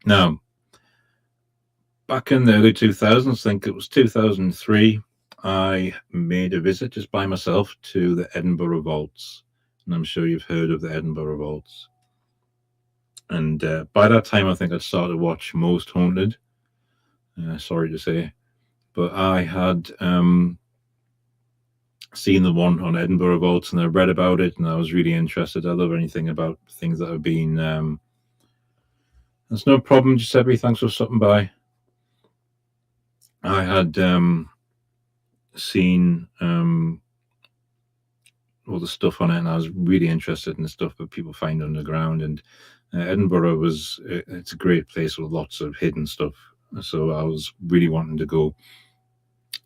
Now, back in the early 2000s, I think it was 2003, I made a visit just by myself to the Edinburgh Vaults. And I'm sure you've heard of the Edinburgh Vaults. And by that time, I think I'd started to watch Most Haunted. Sorry to say. But I had seen the one on Edinburgh Vaults, and I read about it, and I was really interested. I love anything about things that have been... There's no problem, Giuseppe. Thanks for stopping by. I had seen all the stuff on it, and I was really interested in the stuff that people find underground. And Edinburgh it's a great place with lots of hidden stuff. So I was really wanting to go.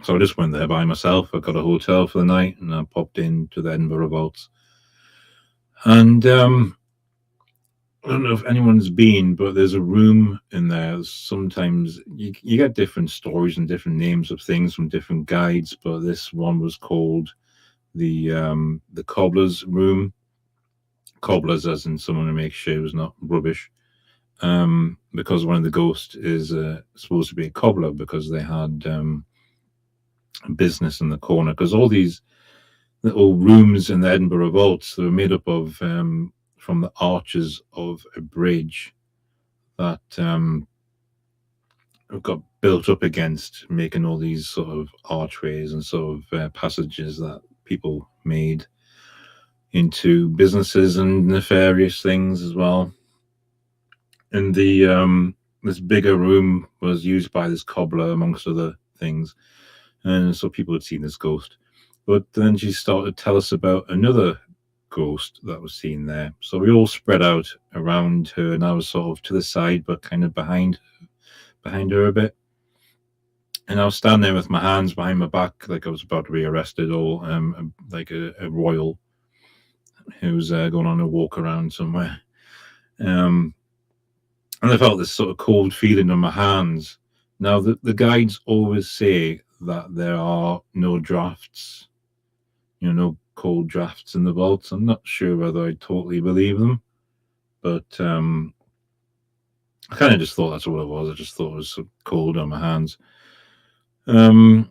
So I just went there by myself. I got a hotel for the night, and I popped into the Edinburgh Vaults. And I don't know if anyone's been, but there's a room in there. Sometimes you get different stories and different names of things from different guides, but this one was called the cobbler's room. Cobblers as in someone who makes shoes, not rubbish. Because one of the ghosts is supposed to be a cobbler, because they had business in the corner. Because all these little rooms in the Edinburgh Vaults, they were made up of from the arches of a bridge that got built up against, making all these sort of archways and sort of passages that people made into businesses and nefarious things as well. And the this bigger room was used by this cobbler, amongst other things, and so people had seen this ghost. But then she started to tell us about another ghost that was seen there. So we all spread out around her, and I was sort of to the side, but kind of behind her a bit. And I was standing there with my hands behind my back, like I was about to be arrested, or like a royal who's going on a walk around somewhere. And I felt this sort of cold feeling on my hands. Now, the guides always say that there are no drafts, no cold drafts in the vaults. I'm not sure whether I totally believe them, but I kind of just thought that's what it was. I just thought it was so cold on my hands. The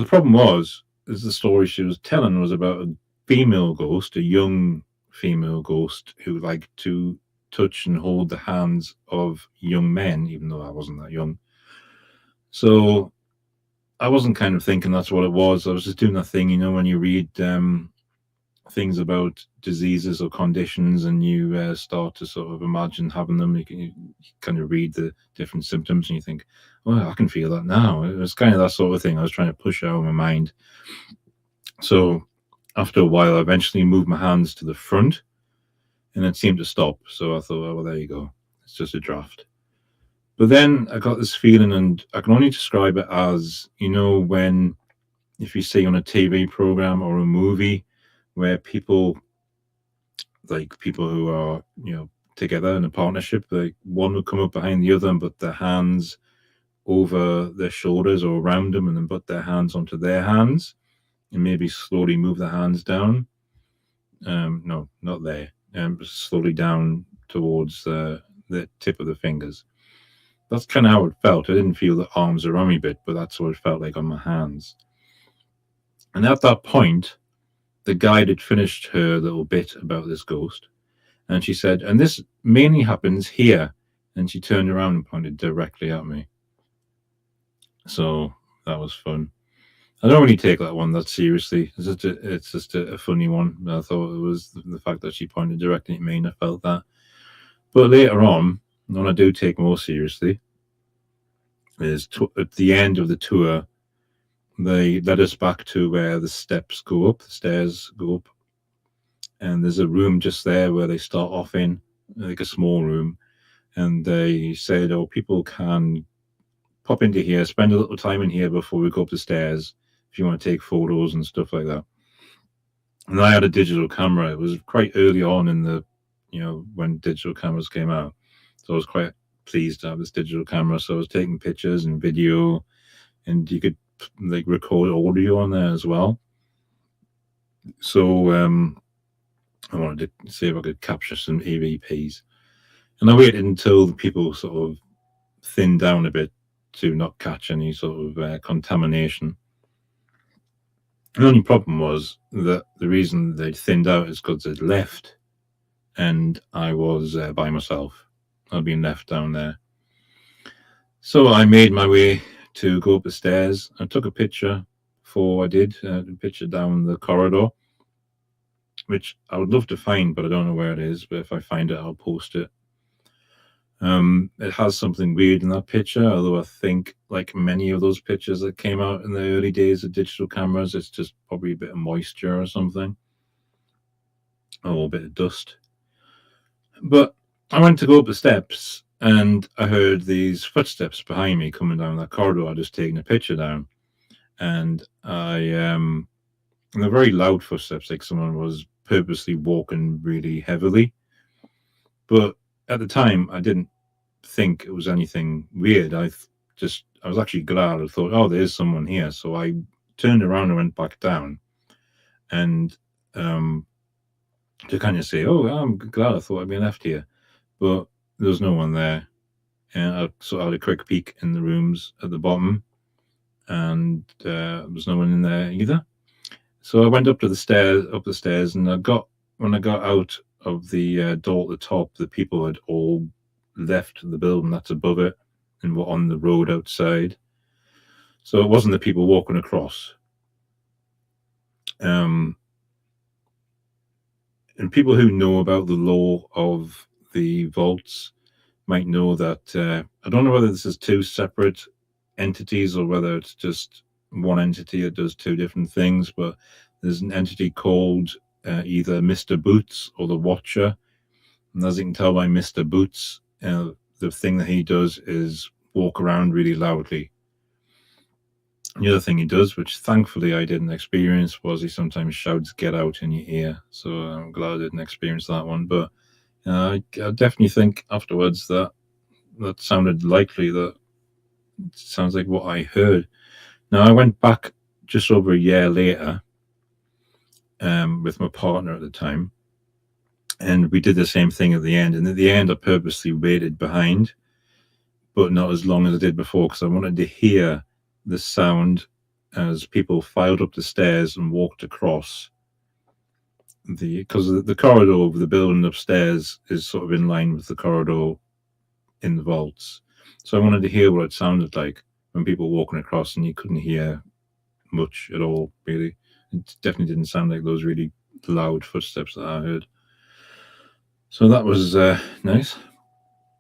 problem is the story she was telling was about a female ghost, a young female ghost who liked to touch and hold the hands of young men, even though I wasn't that young. So I wasn't kind of thinking that's what it was. I was just doing that thing, when you read things about diseases or conditions, and you start to sort of imagine having them. You kind of read the different symptoms, and you think, "Oh, I can feel that now." It was kind of that sort of thing I was trying to push out of my mind. So after a while, I eventually moved my hands to the front, and it seemed to stop. So I thought, "Oh, well, there you go. It's just a draft." But then I got this feeling, and I can only describe it as, when, if you see on a TV program or a movie where people who are, together in a partnership, like one would come up behind the other and put their hands over their shoulders or around them, and then put their hands onto their hands and maybe slowly move the hands down. No, not there. Slowly down towards the tip of the fingers. That's kind of how it felt. I didn't feel the arms around me bit, but that's what it felt like on my hands. And at that point, the guide had finished her little bit about this ghost, and she said, "And this mainly happens here." And she turned around and pointed directly at me. So that was fun. I don't really take that one that seriously. It's just a funny one. I thought it was the fact that she pointed directly at me, and I felt that. But later on, when I do take more seriously, is at the end of the tour, they led us back to where the stairs go up, and there's a room just there where they start off in, like a small room, and they said, "Oh, people can pop into here, spend a little time in here before we go up the stairs, if you want to take photos and stuff like that." And I had a digital camera. It was quite early on in the, when digital cameras came out, so I was quite pleased to have this digital camera. So I was taking pictures and video, and you could record audio on there as well. So I wanted to see if I could capture some EVPs, and I waited until the people sort of thinned down a bit to not catch any sort of contamination. The only problem was that the reason they'd thinned out is because they'd left, and I was by myself. I'd been left down there. So I made my way to go up the stairs. I took a picture before I did, a picture down the corridor, which I would love to find, but I don't know where it is. But if I find it, I'll post it. It has something weird in that picture, although I think, like many of those pictures that came out in the early days of digital cameras, it's just probably a bit of moisture or something, or a bit of dust. But I went to go up the steps, and I heard these footsteps behind me coming down that corridor. I just taken a picture down, and and they're very loud footsteps, like someone was purposely walking really heavily. But at the time, I didn't think it was anything weird. I was actually glad. I thought, oh, there's someone here. So I turned around and went back down, and to kind of say, oh, I'm glad. I thought I'd been left here, but there was no one there. And I had a quick peek in the rooms at the bottom, and there was no one in there either. So I went up the stairs, and when I got out of the door at the top, the people had all left the building that's above it and were on the road outside. So it wasn't the people walking across. And people who know about the law of the vaults might know that I don't know whether this is two separate entities or whether it's just one entity that does two different things, but there's an entity called either Mr. Boots or the Watcher. And as you can tell by Mr. Boots, the thing that he does is walk around really loudly. The other thing he does, which thankfully I didn't experience, was he sometimes shouts "Get out" in your ear. So I'm glad I didn't experience that one. But I definitely think afterwards that sounded likely. That sounds like what I heard. Now I went back just over a year later with my partner at the time, and we did the same thing at the end. And at the end, I purposely waited behind, but not as long as I did before, because I wanted to hear the sound as people filed up the stairs and walked across because the corridor of the building upstairs is sort of in line with the corridor in the vaults. So I wanted to hear what it sounded like when people were walking across, and you couldn't hear much at all, really. It definitely didn't sound like those really loud footsteps that I heard. So that was nice.